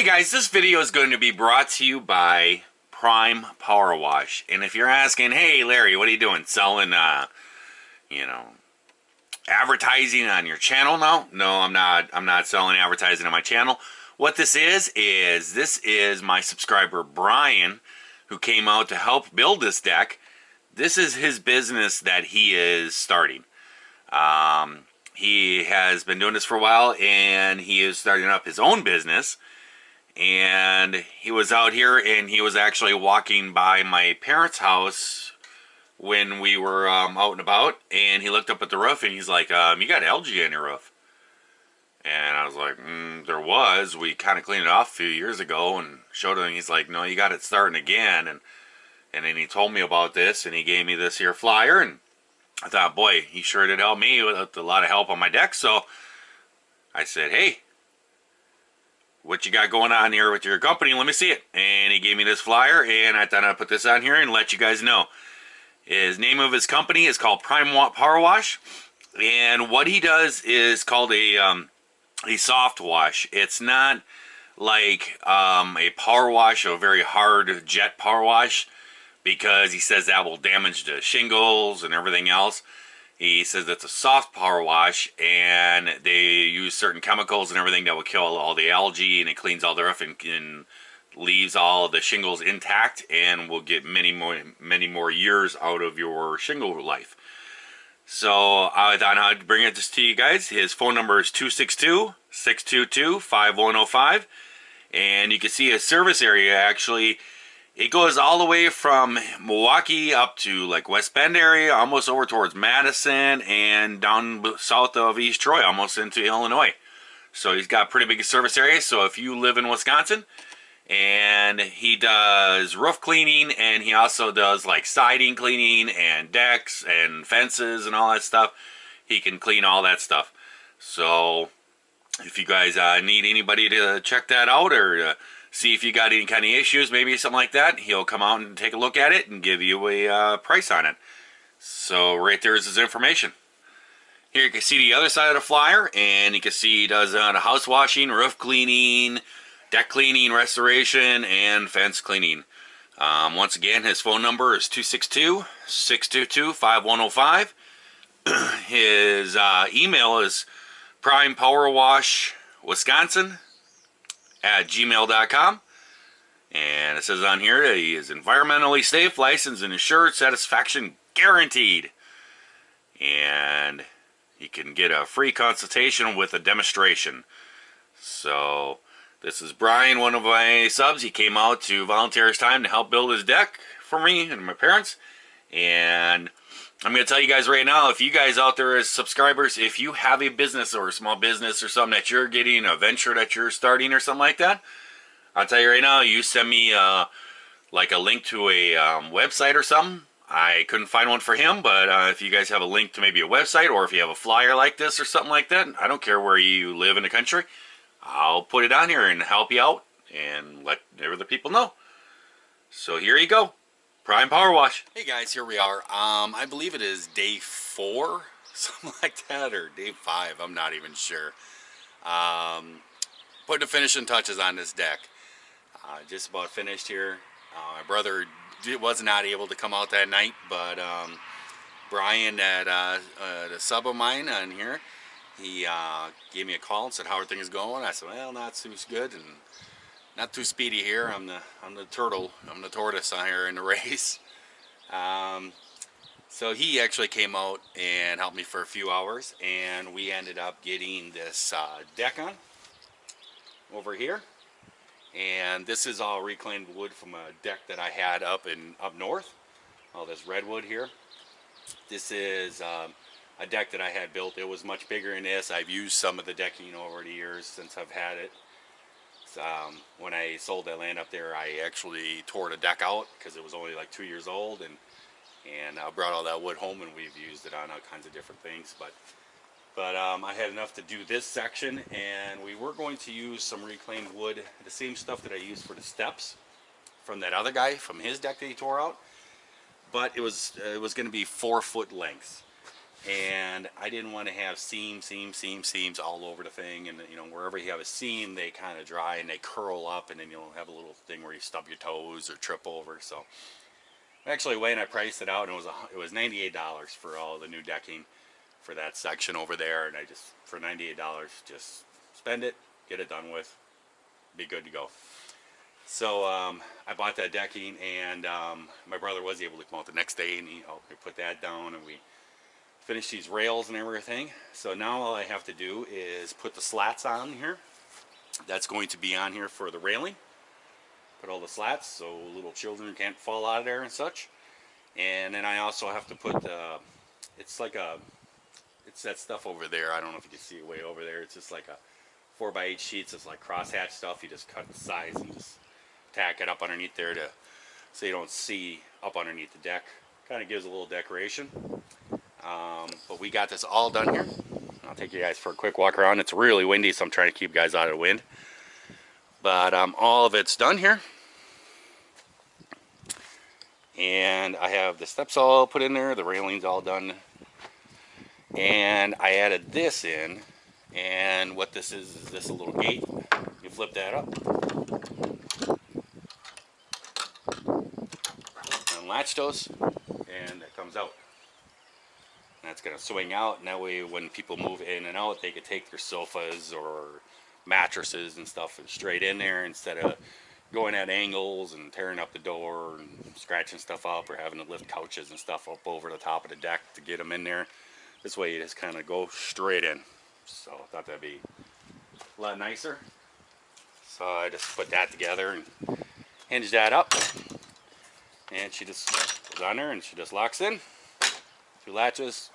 guys, this video is going to be brought to you by Prime Power Wash. And if you're asking, hey Larry, what are you doing? Selling, advertising on your channel now? No, I'm not. I'm not selling advertising on my channel. What this is my subscriber Brian, who came out to help build this deck. This is his business that he is starting. He has been doing this for a while, and he is starting up his own business. And he was out here, and he was actually walking by my parents' house when we were out and about, and he looked up at the roof, and he's like, you got algae on your roof. And I was like, there was. We kind of cleaned it off a few years ago, and showed him. He's like, no, you got it starting again. And then he told me about this, and he gave me this here flyer, and I thought, boy, he sure did help me with a lot of help on my deck. So I said, hey, what you got going on here with your company? Let me see it. And he gave me this flyer, and I thought I'd put this on here and let you guys know. His name of his company is called Prime Power Wash, and what he does is called a soft wash. It's not like a power wash, a very hard jet power wash, because he says that will damage the shingles and everything else. He says it's a soft power wash, and they use certain chemicals and everything that will kill all the algae, and it cleans all the roof and leaves all the shingles intact, and will get many more years out of your shingle life. So I thought I'd bring it to you guys. His phone number is 262-622-5105, and you can see his service area actually. It goes all the way from Milwaukee up to like West Bend area, almost over towards Madison, and down south of East Troy, almost into Illinois. So he's got a pretty big service area. So if you live in Wisconsin, and he does roof cleaning, and he also does like siding cleaning and decks and fences and all that stuff, he can clean all that stuff. So if you guys need anybody to check that out, or see if you got any kind of issues, maybe something like that, he'll come out and take a look at it and give you a price on it. So right there is his information. Here you can see the other side of the flyer, and you can see he does house washing, roof cleaning, deck cleaning, restoration, and fence cleaning. Once again, his phone number is 262-622-5105. His email is primepowerwashwisconsin@gmail.com, and it says on here that he is environmentally safe, licensed, and assured, satisfaction guaranteed. And he can get a free consultation with a demonstration. So this is Brian, one of my subs. He came out to volunteer his time to help build his deck for me and my parents. And I'm going to tell you guys right now, if you guys out there as subscribers, if you have a business or a small business or something that you're getting, a venture that you're starting or something like that, I'll tell you right now, you send me like a link to a website or something. I couldn't find one for him, but if you guys have a link to maybe a website, or if you have a flyer like this or something like that, I don't care where you live in the country, I'll put it on here and help you out and let other people know. So here you go. Prime Power Wash. Hey guys, here we are. I believe it is day 4, something like that, or day 5. I'm not even sure. Putting the finishing touches on this deck. Just about finished here. My brother was not able to come out that night, but Brian at a sub of mine on here, he gave me a call and said, how are things going? I said, well, not too good and not too speedy here. I'm the turtle. I'm the tortoise on here in the race. So he actually came out and helped me for a few hours, and we ended up getting this deck on over here. And this is all reclaimed wood from a deck that I had up north. All this redwood here. This is a deck that I had built. It was much bigger than this. I've used some of the decking over the years since I've had it. When I sold that land up there, I actually tore the deck out because it was only like 2 years old, and I brought all that wood home, and we've used it on all kinds of different things. But I had enough to do this section, and we were going to use some reclaimed wood, the same stuff that I used for the steps from that other guy, from his deck that he tore out. But it was going to be 4 foot lengths. and I didn't want to have seams all over the thing. And you know, wherever you have a seam, they kind of dry and they curl up, and then you'll have a little thing where you stub your toes or trip over. So I actually went and I priced it out, and it was $98 for all the new decking for that section over there. And I just, for $98, just spend it, get it done with, be good to go. So I bought that decking, and my brother was able to come out the next day, and he helped me put that down, and we finished these rails and everything. So now all I have to do is put the slats on here. That's going to be on here for the railing. Put all the slats so little children can't fall out of there and such. And then I also have to put it's that stuff over there. I don't know if you can see it way over there. It's just like a 4x8 sheets. It's like crosshatch stuff. You just cut the sides and just tack it up underneath there so you don't see up underneath the deck. Kind of gives a little decoration. But we got this all done here. I'll take you guys for a quick walk around. It's really windy, so I'm trying to keep you guys out of the wind. But all of it's done here. And I have the steps all put in there. The railing's all done. And I added this in. And what this is this a little gate. You flip that up. Unlatch those, and it comes out. And that's going to swing out, and that way when people move in and out, they could take their sofas or mattresses and stuff straight in there instead of going at angles and tearing up the door and scratching stuff up, or having to lift couches and stuff up over the top of the deck to get them in there. This way you just kind of go straight in. So I thought that'd be a lot nicer. So I just put that together and hinge that up. And she just goes on there and she just locks in. 2 latches,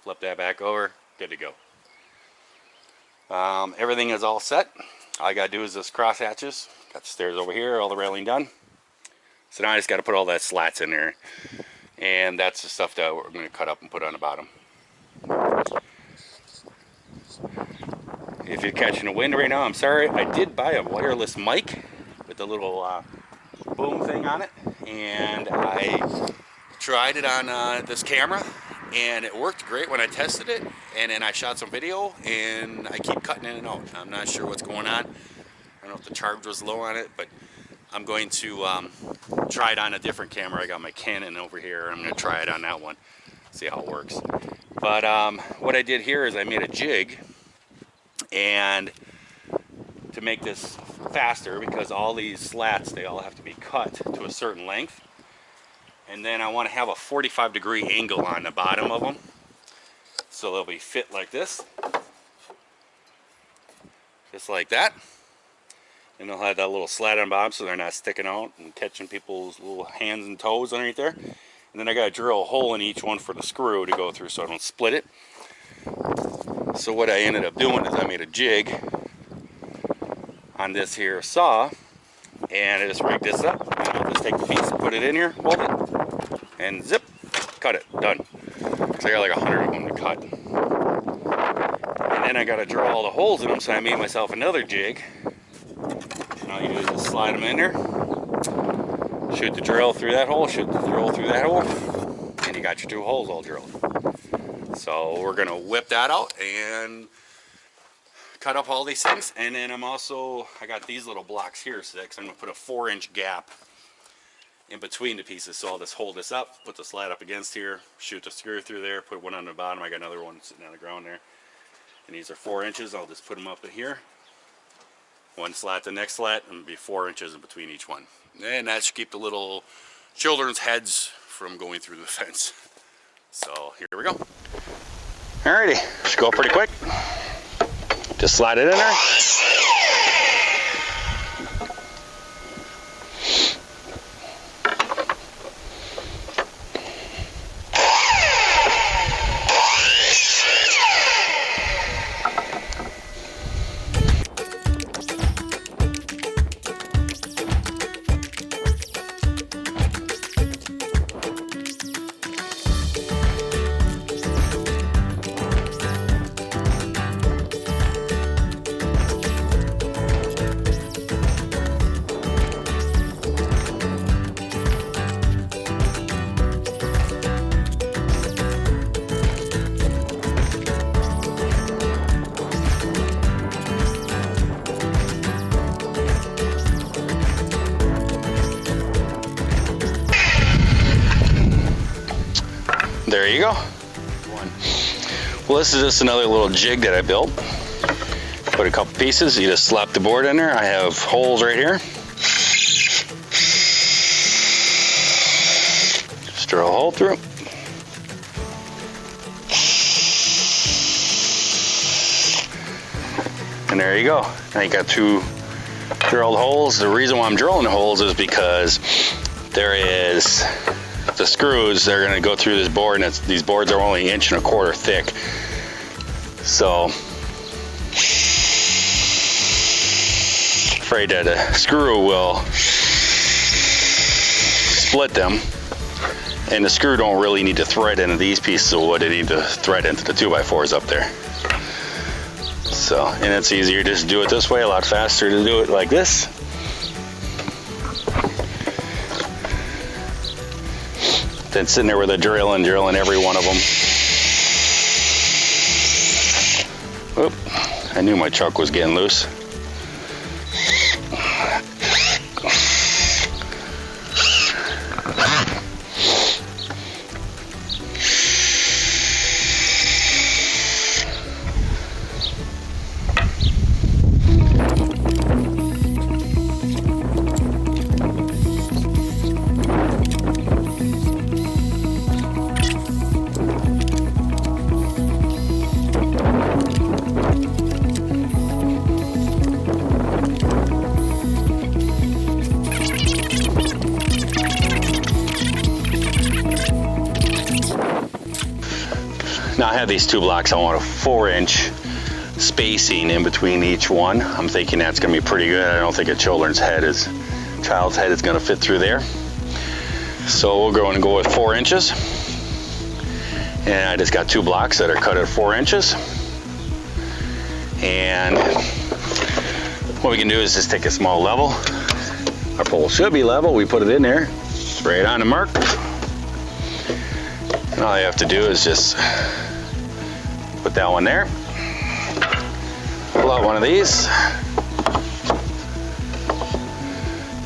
flip that back over, good to go. Everything is all set. All I gotta do is this cross hatches. Got the stairs over here, all the railing done. So now I just gotta put all that slats in there. And that's the stuff that we're gonna cut up and put on the bottom. If you're catching the wind right now, I'm sorry. I did buy a wireless mic with a little boom thing on it, and I tried it on this camera, and it worked great when I tested it. And then I shot some video, and I keep cutting in and out. I'm not sure what's going on. I don't know if the charge was low on it, but I'm going to try it on a different camera. I got my Canon over here. I'm going to try it on that one, see how it works. But what I did here is I made a jig, and to make this faster, because all these slats, they all have to be cut to a certain length, and then I want to have a 45-degree angle on the bottom of them, so they'll be fit like this, just like that, and they'll have that little slat on the bottom so they're not sticking out and catching people's little hands and toes underneath there. And then I got to drill a hole in each one for the screw to go through so I don't split it. So what I ended up doing is I made a jig on this here saw, and I just rigged this up, and I'll just take the piece, put it in here, hold it, and zip, cut it, done. So I got like 100 of them to cut. And then I got to drill all the holes in them, so I made myself another jig. And all you do is just slide them in there, shoot the drill through that hole, shoot the drill through that hole, and you got your 2 holes all drilled. So we're gonna whip that out and cut up all these things. And then I got these little blocks here, so I'm gonna put a 4-inch gap in between the pieces. So I'll just hold this up, put the slat up against here, shoot the screw through there, put one on the bottom. I got another one sitting on the ground there. And these are 4 inches. I'll just put them up in here. One slat, the next slat, and be 4 inches in between each one. And that should keep the little children's heads from going through the fence. So here we go. Alrighty, should go pretty quick. Just slide it in there. you go. Well, this is just another little jig that I built. Put a couple pieces, you just slap the board in there. I have holes right here. Just drill a hole through. And there you go. Now you got 2 drilled holes. The reason why I'm drilling the holes is because there is the screws. They're going to go through this board, and these boards are only 1.25 inches thick. So afraid that a screw will split them, and the screw don't really need to thread into these pieces of wood. They need to thread into the 2x4s up there. So, and it's easier just to do it this way, a lot faster to do it like this. Than sitting there with a drill and drilling every one of them. Oop, I knew my chuck was getting loose. Now I have these 2 blocks. I want a 4-inch spacing in between each one. I'm thinking that's going to be pretty good. I don't think a child's head is going to fit through there. So we'll go and go with 4 inches. And I just got 2 blocks that are cut at 4 inches. And what we can do is just take a small level. Our pole should be level. We put it in there, spray it on the mark. And all you have to do is just put that one there. Pull out one of these.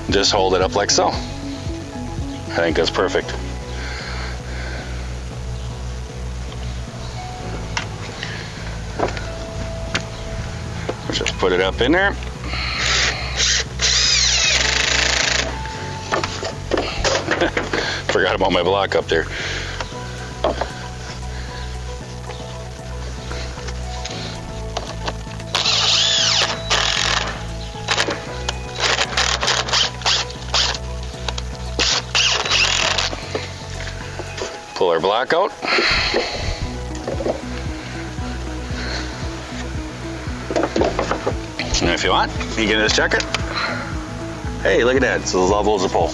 Just hold it up like so. I think that's perfect. Just put it up in there. Forgot about my block up there. Pull our block out. And if you want, you can just check it. Hey, look at that, it's as level as a pole.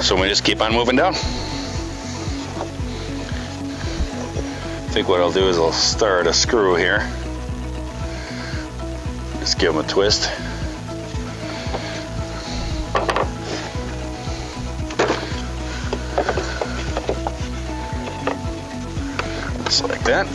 So we just keep on moving down. I think what I'll do is I'll start a screw here. Just give them a twist. Just like that.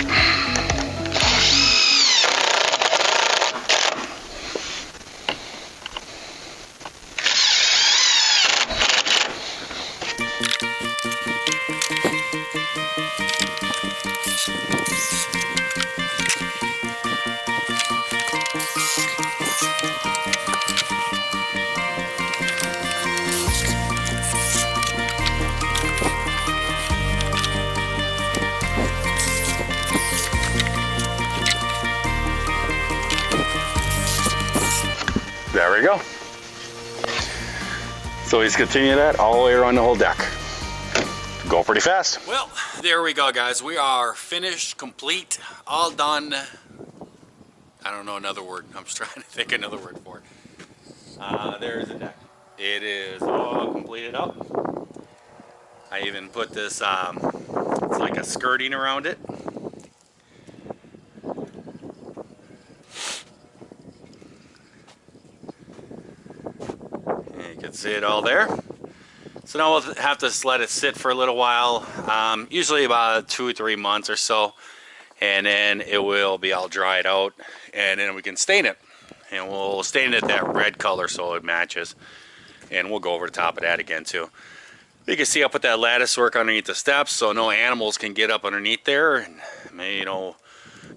There we go. So he's continue that all the way around the whole deck. Go pretty fast. Well, there we go, guys. We are finished, complete, all done. I don't know another word. I'm just trying to think another word for it. There's the deck. It is all completed up. I even put this, it's like a skirting around it. You can see it all there. So now we'll have to let it sit for a little while, usually about 2 or 3 months or so, and then it will be all dried out, and then we can stain it. And we'll stain it that red color so it matches, and we'll go over the top of that again too. You can see I put that lattice work underneath the steps so no animals can get up underneath there, and you know,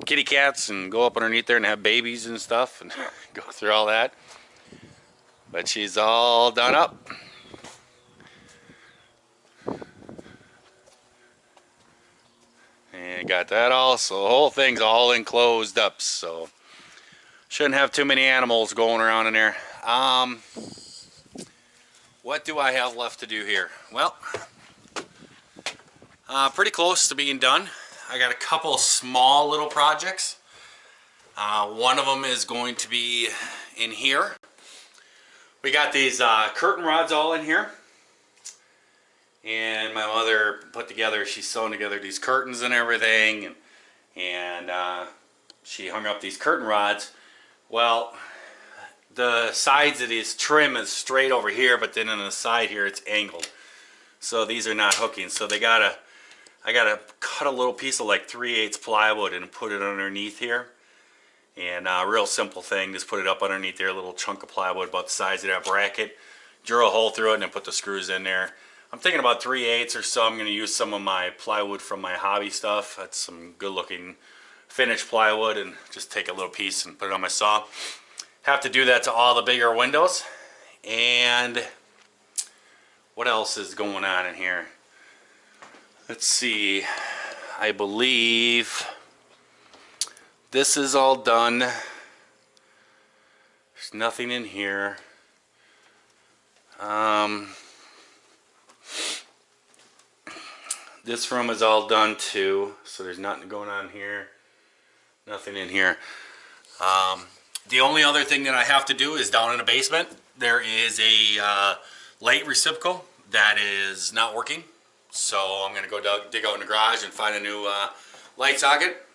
kitty cats and go up underneath there and have babies and stuff and go through all that. But she's all done up. And got that all, so the whole thing's all enclosed up, so shouldn't have too many animals going around in there. What do I have left to do here? Well, pretty close to being done. I got a couple small little projects. One of them is going to be in here. We got these curtain rods all in here. And my mother put together, she's sewing together these curtains and everything. And she hung up these curtain rods. Well, the sides of these trim is straight over here, but then on the side here it's angled. So these are not hooking. So I gotta cut a little piece of like 3/8 plywood and put it underneath here. And a real simple thing, just put it up underneath there, a little chunk of plywood about the size of that bracket. Drill a hole through it and then put the screws in there. I'm thinking about 3/8 or so. I'm going to use some of my plywood from my hobby stuff. That's some good looking finished plywood, and just take a little piece and put it on my saw. Have to do that to all the bigger windows. And what else is going on in here? Let's see. I believe this is all done. There's nothing in here. This room is all done too, so there's nothing going on here. Nothing in here. The only other thing that I have to do is down in the basement. There is a light reciprocal that is not working. So I'm going to go dig out in the garage and find a new light socket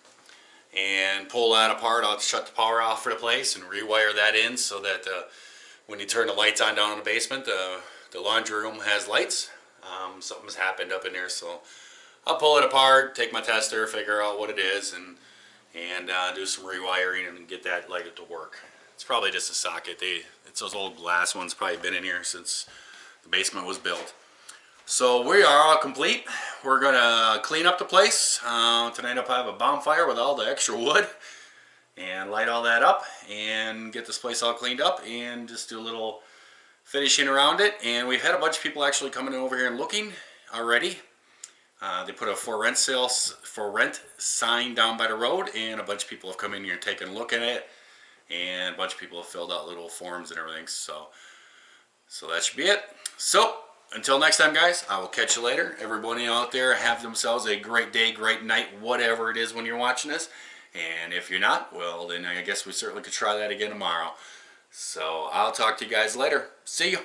and pull that apart. I'll shut the power off for the place and rewire that in so that when you turn the lights on down in the basement, the laundry room has lights. Something's happened up in there, so I'll pull it apart, take my tester, figure out what it is, and do some rewiring and get that light to work. It's probably just a socket. It's those old glass ones, probably been in here since the basement was built. So we are all complete. We're gonna clean up the place. Tonight I'll have a bonfire with all the extra wood and light all that up and get this place all cleaned up and just do a little finishing around it. And we've had a bunch of people actually coming over here and looking already. They put a for rent sign down by the road, and a bunch of people have come in here and taken a look at it, and a bunch of people have filled out little forms and everything. So that should be it. So until next time, guys, I will catch you later. Everybody out there, have themselves a great day, great night, whatever it is when you're watching this. And if you're not, well, then I guess we certainly could try that again tomorrow. So I'll talk to you guys later. See you.